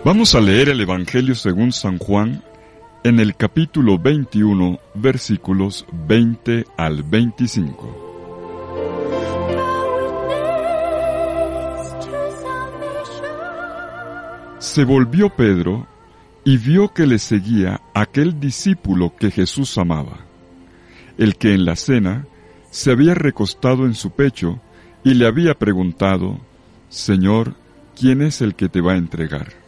Vamos a leer el Evangelio según San Juan en el capítulo 21, versículos 20 al 25. Se volvió Pedro y vio que le seguía aquel discípulo que Jesús amaba, el que en la cena se había recostado en su pecho y le había preguntado: Señor, ¿quién es el que te va a entregar?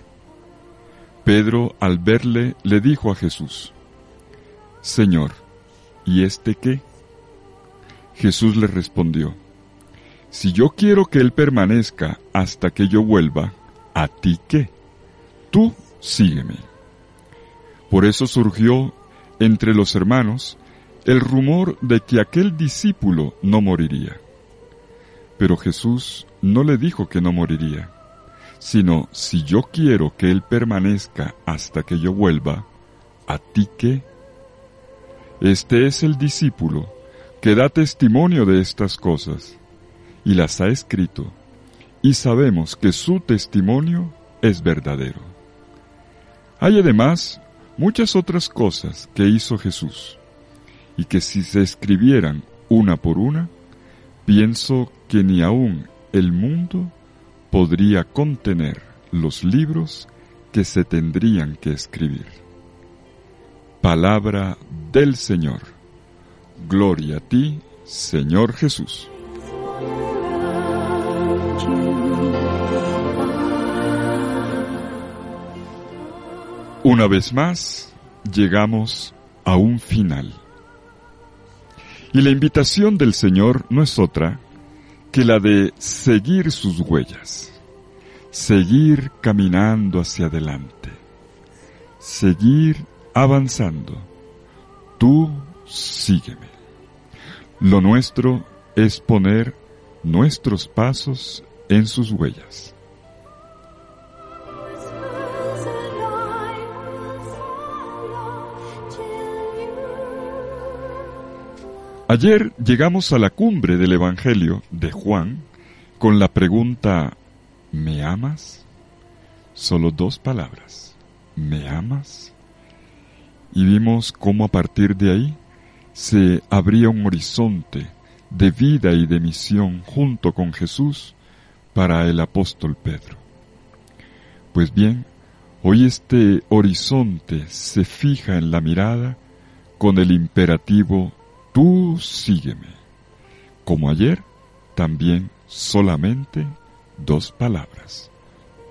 Pedro, al verle, le dijo a Jesús: Señor, ¿y este qué? Jesús le respondió: Si yo quiero que él permanezca hasta que yo vuelva, ¿a ti qué? Tú sígueme. Por eso surgió entre los hermanos el rumor de que aquel discípulo no moriría. Pero Jesús no le dijo que no moriría, sino: si yo quiero que él permanezca hasta que yo vuelva, ¿a ti qué? Este es el discípulo que da testimonio de estas cosas, y las ha escrito, y sabemos que su testimonio es verdadero. Hay además muchas otras cosas que hizo Jesús, y que si se escribieran una por una, pienso que ni aun el mundo podría contener los libros que se tendrían que escribir. Palabra del Señor. Gloria a ti, Señor Jesús. Una vez más, llegamos a un final. Y la invitación del Señor no es otra que la de seguir sus huellas, seguir caminando hacia adelante, seguir avanzando. Tú sígueme. Lo nuestro es poner nuestros pasos en sus huellas. Ayer llegamos a la cumbre del Evangelio de Juan con la pregunta: ¿me amas? Solo 2 palabras: ¿me amas? Y vimos cómo a partir de ahí se abría un horizonte de vida y de misión junto con Jesús para el apóstol Pedro. Pues bien, hoy este horizonte se fija en la mirada con el imperativo: tú sígueme. Como ayer, también solamente 2 palabras: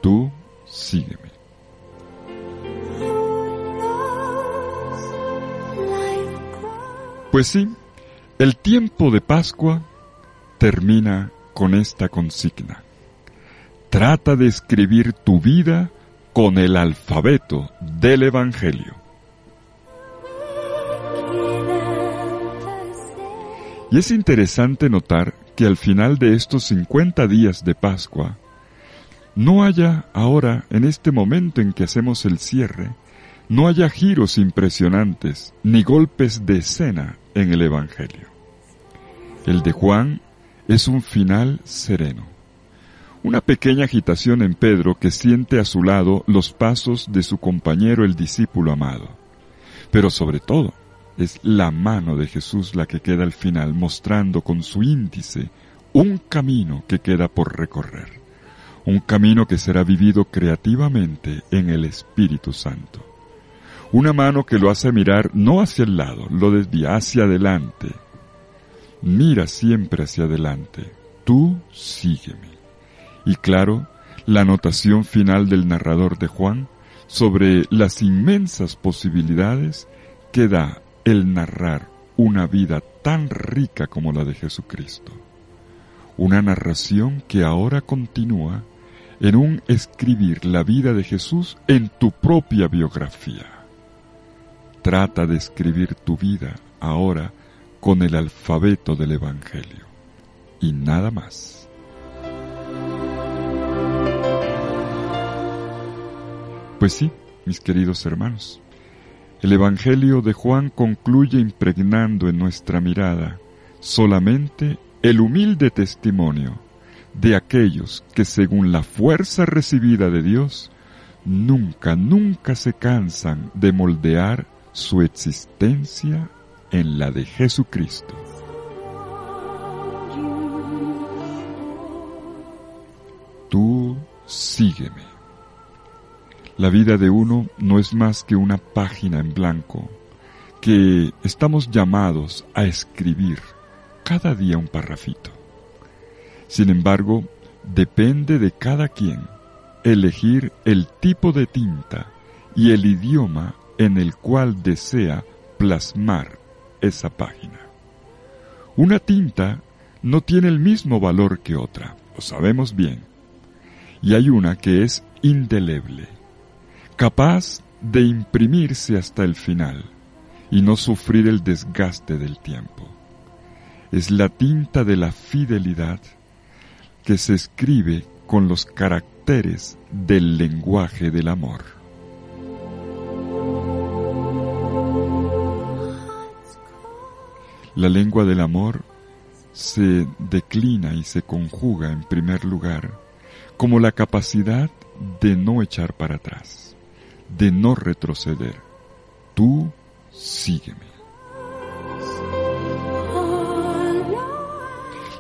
tú sígueme. Pues sí, el tiempo de Pascua termina con esta consigna: trata de escribir tu vida con el alfabeto del Evangelio. Y es interesante notar que al final de estos 50 días de Pascua, no haya ahora, en este momento en que hacemos el cierre, no haya giros impresionantes ni golpes de escena en el Evangelio. El de Juan es un final sereno. Una pequeña agitación en Pedro, que siente a su lado los pasos de su compañero el discípulo amado. Pero sobre todo, es la mano de Jesús la que queda al final, mostrando con su índice un camino que queda por recorrer, un camino que será vivido creativamente en el Espíritu Santo. Una mano que lo hace mirar no hacia el lado, lo desvía hacia adelante. Mira siempre hacia adelante, tú sígueme. Y claro, la anotación final del narrador de Juan sobre las inmensas posibilidades que da el narrar una vida tan rica como la de Jesucristo. Una narración que ahora continúa en un escribir la vida de Jesús en tu propia biografía. Trata de escribir tu vida ahora con el alfabeto del Evangelio. Y nada más. Pues sí, mis queridos hermanos, el Evangelio de Juan concluye impregnando en nuestra mirada solamente el humilde testimonio de aquellos que, según la fuerza recibida de Dios, nunca se cansan de moldear su existencia en la de Jesucristo. Tú sígueme. La vida de uno no es más que una página en blanco que estamos llamados a escribir cada día un parrafito. Sin embargo, depende de cada quien elegir el tipo de tinta y el idioma en el cual desea plasmar esa página. Una tinta no tiene el mismo valor que otra, lo sabemos bien, y hay una que es indeleble, capaz de imprimirse hasta el final y no sufrir el desgaste del tiempo. Es la tinta de la fidelidad que se escribe con los caracteres del lenguaje del amor. La lengua del amor se declina y se conjuga en primer lugar como la capacidad de no echar para atrás, de no retroceder. Tú sígueme.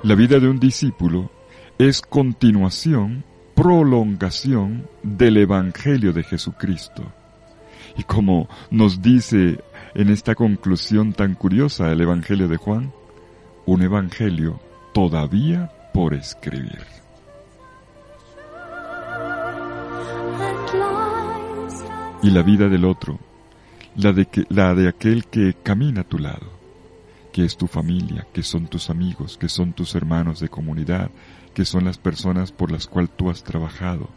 La vida de un discípulo es continuación, prolongación del Evangelio de Jesucristo. Y como nos dice en esta conclusión tan curiosa el Evangelio de Juan, un Evangelio todavía por escribir. Y la vida del otro, la de aquel que camina a tu lado, que es tu familia, que son tus amigos, que son tus hermanos de comunidad, que son las personas por las cuales tú has trabajado,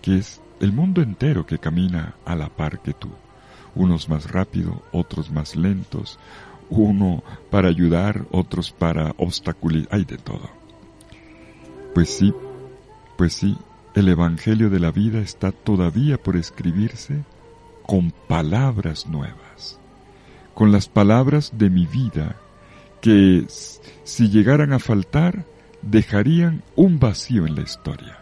que es el mundo entero que camina a la par que tú. Unos más rápido, otros más lentos, uno para ayudar, otros para obstaculizar, hay de todo. Pues sí, el Evangelio de la vida está todavía por escribirse con palabras nuevas, con las palabras de mi vida, que si llegaran a faltar, dejarían un vacío en la historia.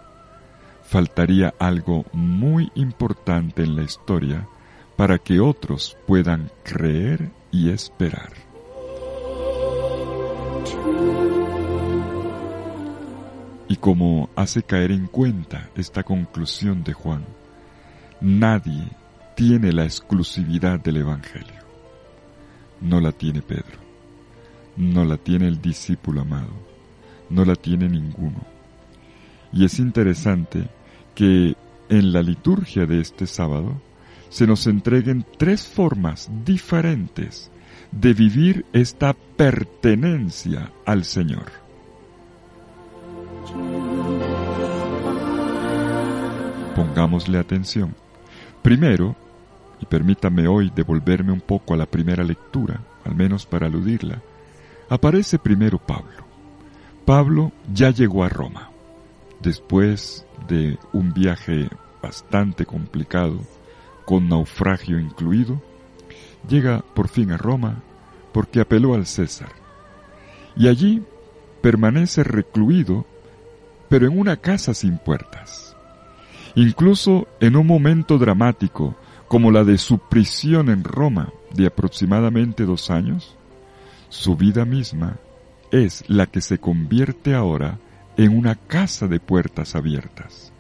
Faltaría algo muy importante en la historia para que otros puedan creer y esperar. Y como hace caer en cuenta esta conclusión de Juan, nadie tiene la exclusividad del Evangelio. No la tiene Pedro, no la tiene el discípulo amado, no la tiene ninguno. Y es interesante que en la liturgia de este sábado se nos entreguen 3 formas diferentes de vivir esta pertenencia al Señor. Pongámosle atención. Primero, y permítame hoy devolverme un poco a la primera lectura, al menos para aludirla, aparece primero Pablo. Pablo ya llegó a Roma, después de un viaje bastante complicado, con naufragio incluido, llega por fin a Roma porque apeló al César. Y allí permanece recluido, pero en una casa sin puertas. Incluso en un momento dramático, como la de su prisión en Roma de aproximadamente 2 años, su vida misma es la que se convierte ahora en una casa de puertas abiertas,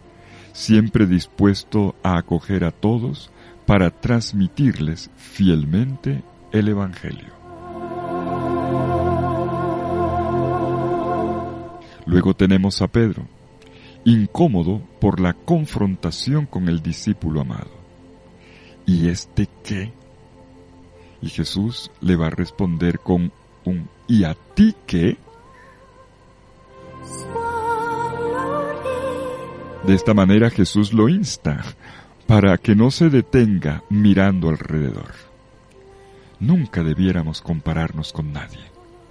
siempre dispuesto a acoger a todos para transmitirles fielmente el Evangelio. Luego tenemos a Pedro, incómodo por la confrontación con el discípulo amado. ¿Y este qué? Y Jesús le va a responder con un ¿y a ti qué? De esta manera Jesús lo insta para que no se detenga mirando alrededor. Nunca debiéramos compararnos con nadie,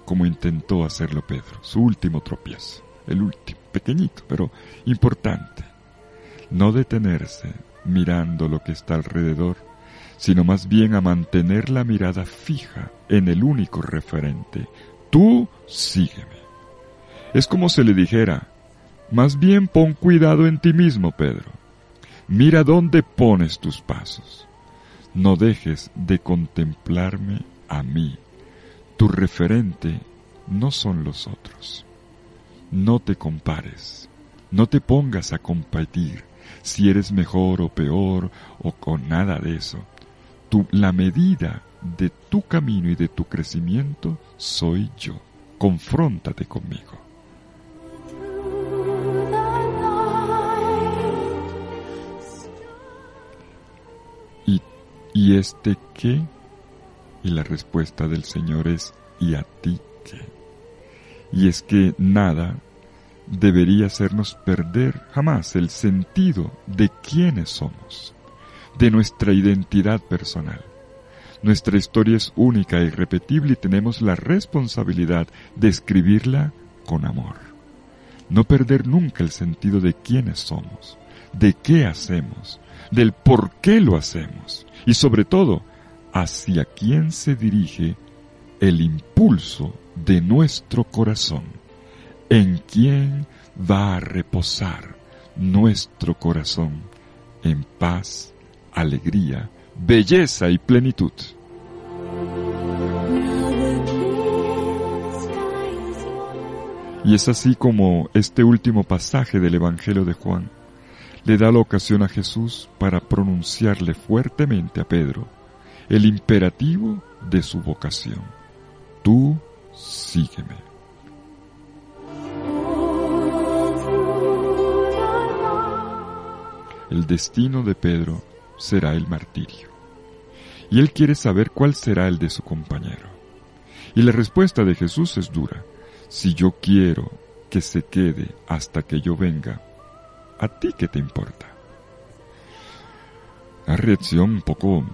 como intentó hacerlo Pedro, su último tropiezo, el último, pequeñito, pero importante. No detenerse mirando lo que está alrededor, sino más bien a mantener la mirada fija en el único referente. Tú sígueme. Es como si le dijera, más bien pon cuidado en ti mismo, Pedro. Mira dónde pones tus pasos. No dejes de contemplarme a mí. Tu referente no son los otros. No te compares. No te pongas a competir si eres mejor o peor o con nada de eso. La medida de tu camino y de tu crecimiento soy yo. Confróntate conmigo. ¿Y este qué? Y la respuesta del Señor es, ¿y a ti qué? Y es que nada debería hacernos perder jamás el sentido de quiénes somos, de nuestra identidad personal. Nuestra historia es única e irrepetible y tenemos la responsabilidad de escribirla con amor. No perder nunca el sentido de quiénes somos, de qué hacemos, del por qué lo hacemos y sobre todo, hacia quién se dirige el impulso de nuestro corazón, en quién va a reposar nuestro corazón en paz, alegría, belleza y plenitud. Y es así como este último pasaje del Evangelio de Juan le da la ocasión a Jesús para pronunciarle fuertemente a Pedro el imperativo de su vocación. Tú sígueme. El destino de Pedro será el martirio. Y él quiere saber cuál será el de su compañero. Y la respuesta de Jesús es dura. Si yo quiero que se quede hasta que yo venga, ¿a ti qué te importa? Una reacción un poco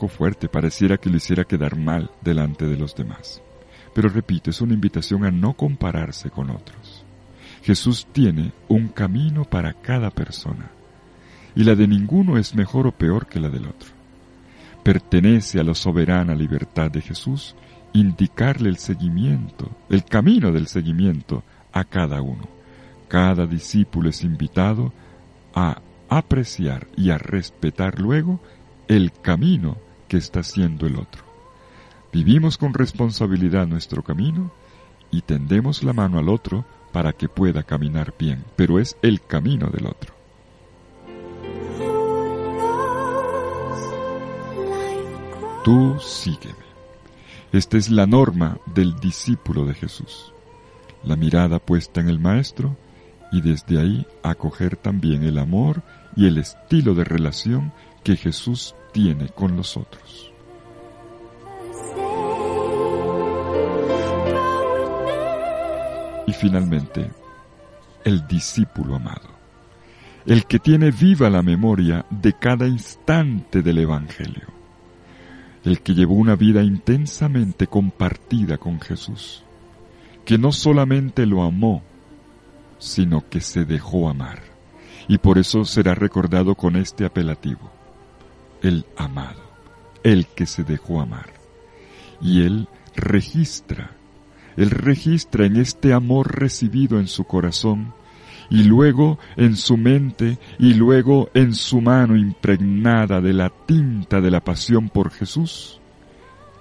fuerte, pareciera que lo hiciera quedar mal delante de los demás. Pero repito, es una invitación a no compararse con otros. Jesús tiene un camino para cada persona, y la de ninguno es mejor o peor que la del otro. Pertenece a la soberana libertad de Jesús indicarle el camino del seguimiento a cada uno. Cada discípulo es invitado a apreciar y a respetar luego el camino que está haciendo el otro. Vivimos con responsabilidad nuestro camino y tendemos la mano al otro para que pueda caminar bien, pero es el camino del otro. Tú sígueme. Esta es la norma del discípulo de Jesús. La mirada puesta en el Maestro y desde ahí acoger también el amor y el estilo de relación que Jesús tiene con los otros. Y finalmente, el discípulo amado, el que tiene viva la memoria de cada instante del Evangelio, el que llevó una vida intensamente compartida con Jesús, que no solamente lo amó, sino que se dejó amar, y por eso será recordado con este apelativo, el amado, el que se dejó amar. Y él registra en este amor recibido en su corazón, y luego en su mente, y luego en su mano impregnada de la tinta de la pasión por Jesús,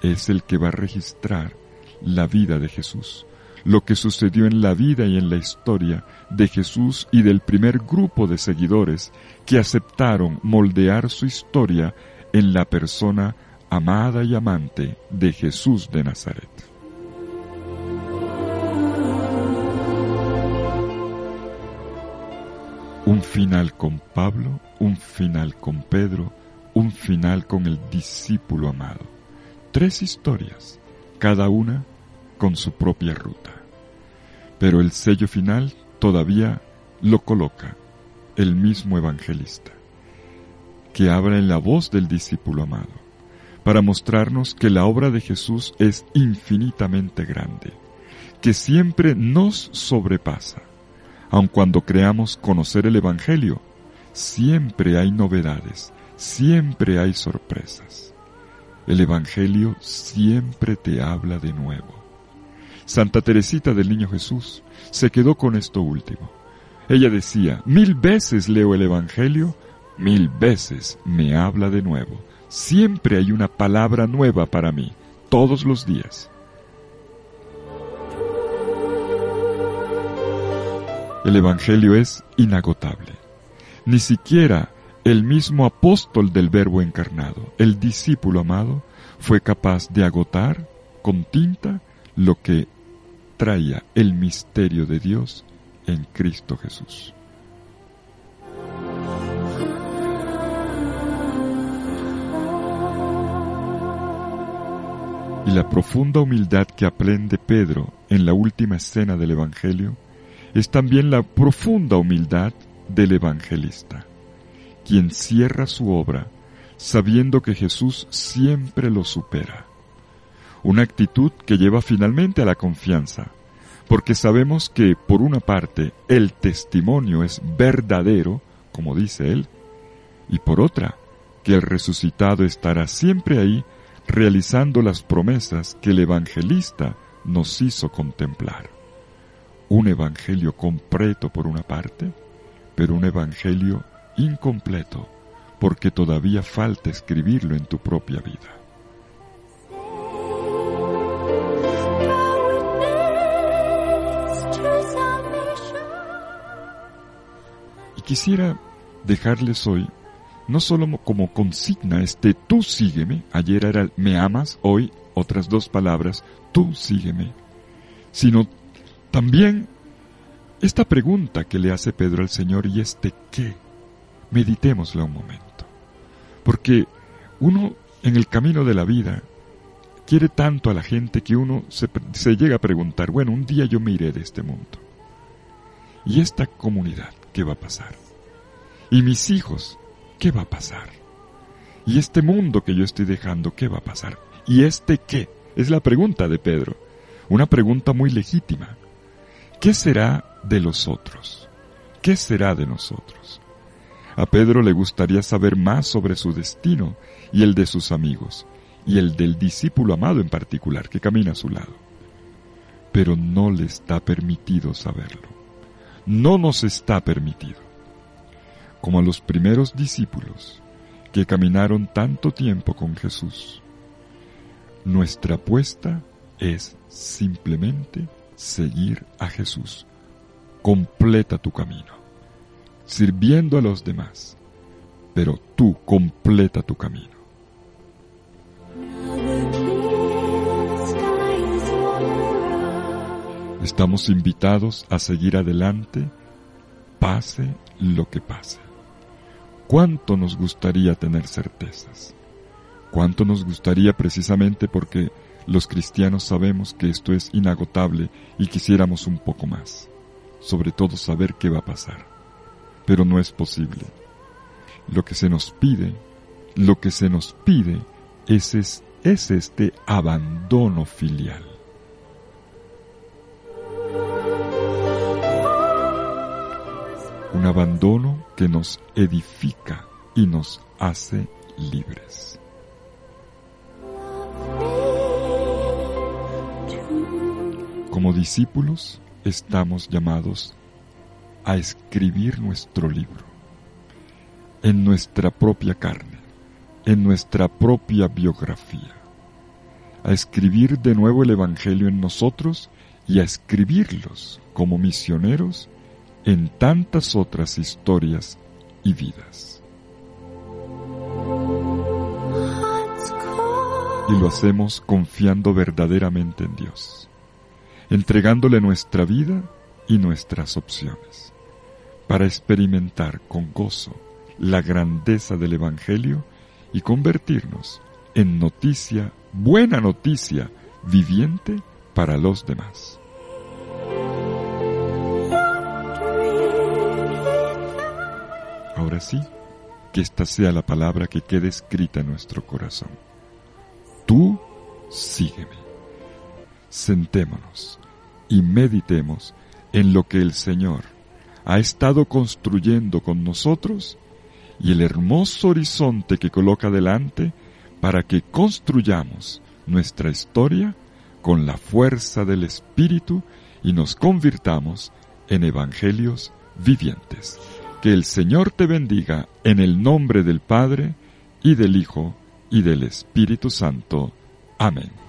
es el que va a registrar la vida de Jesús, lo que sucedió en la vida y en la historia de Jesús y del primer grupo de seguidores que aceptaron moldear su historia en la persona amada y amante de Jesús de Nazaret. Un final con Pablo, un final con Pedro, un final con el discípulo amado. 3 historias, cada una con su propia ruta. Pero el sello final todavía lo coloca el mismo evangelista, que habla en la voz del discípulo amado, para mostrarnos que la obra de Jesús es infinitamente grande, que siempre nos sobrepasa. Aun cuando creamos conocer el Evangelio, siempre hay novedades, siempre hay sorpresas. El Evangelio siempre te habla de nuevo. Santa Teresita del Niño Jesús se quedó con esto último. Ella decía, 1000 veces leo el Evangelio, 1000 veces me habla de nuevo. Siempre hay una palabra nueva para mí, todos los días. El Evangelio es inagotable. Ni siquiera el mismo apóstol del Verbo encarnado, el discípulo amado, fue capaz de agotar con tinta lo que traía el misterio de Dios en Cristo Jesús. Y la profunda humildad que aprende Pedro en la última escena del Evangelio es también la profunda humildad del evangelista, quien cierra su obra sabiendo que Jesús siempre lo supera. Una actitud que lleva finalmente a la confianza, porque sabemos que, por una parte, el testimonio es verdadero, como dice él, y por otra, que el resucitado estará siempre ahí, realizando las promesas que el evangelista nos hizo contemplar. Un evangelio completo por una parte, pero un evangelio incompleto, porque todavía falta escribirlo en tu propia vida. Y quisiera dejarles hoy, no solo como consigna tú sígueme, ayer era me amas, hoy otras 2 palabras, tú sígueme, sino también esta pregunta que le hace Pedro al Señor, y ¿qué? Meditémosla un momento. Porque uno en el camino de la vida quiere tanto a la gente que uno se llega a preguntar, bueno, un día yo me iré de este mundo. ¿Y esta comunidad qué va a pasar? ¿Y mis hijos qué va a pasar? ¿Y este mundo que yo estoy dejando qué va a pasar? ¿Y qué? Es la pregunta de Pedro. Una pregunta muy legítima. ¿Qué será de los otros? ¿Qué será de nosotros? A Pedro le gustaría saber más sobre su destino y el de sus amigos, y el del discípulo amado en particular, que camina a su lado. Pero no le está permitido saberlo. No nos está permitido. Como a los primeros discípulos que caminaron tanto tiempo con Jesús, nuestra apuesta es simplemente seguir a Jesús. Completa tu camino, sirviendo a los demás, pero tú completa tu camino. Estamos invitados a seguir adelante, pase lo que pase. ¿Cuánto nos gustaría tener certezas? ¿Cuánto nos gustaría, precisamente porque los cristianos sabemos que esto es inagotable y quisiéramos un poco más? Sobre todo saber qué va a pasar. Pero no es posible. Lo que se nos pide es este abandono filial. Un abandono que nos edifica y nos hace libres. Como discípulos, estamos llamados a escribir nuestro libro, en nuestra propia carne, en nuestra propia biografía, a escribir de nuevo el Evangelio en nosotros y a escribirlos como misioneros en tantas otras historias y vidas. Y lo hacemos confiando verdaderamente en Dios, entregándole nuestra vida y nuestras opciones, para experimentar con gozo la grandeza del Evangelio y convertirnos en noticia, buena noticia, viviente para los demás. Ahora sí, que esta sea la palabra que quede escrita en nuestro corazón. Tú sígueme. Sentémonos y meditemos en lo que el Señor ha estado construyendo con nosotros y el hermoso horizonte que coloca delante para que construyamos nuestra historia con la fuerza del Espíritu y nos convirtamos en evangelios vivientes. Que el Señor te bendiga en el nombre del Padre, y del Hijo, y del Espíritu Santo. Amén.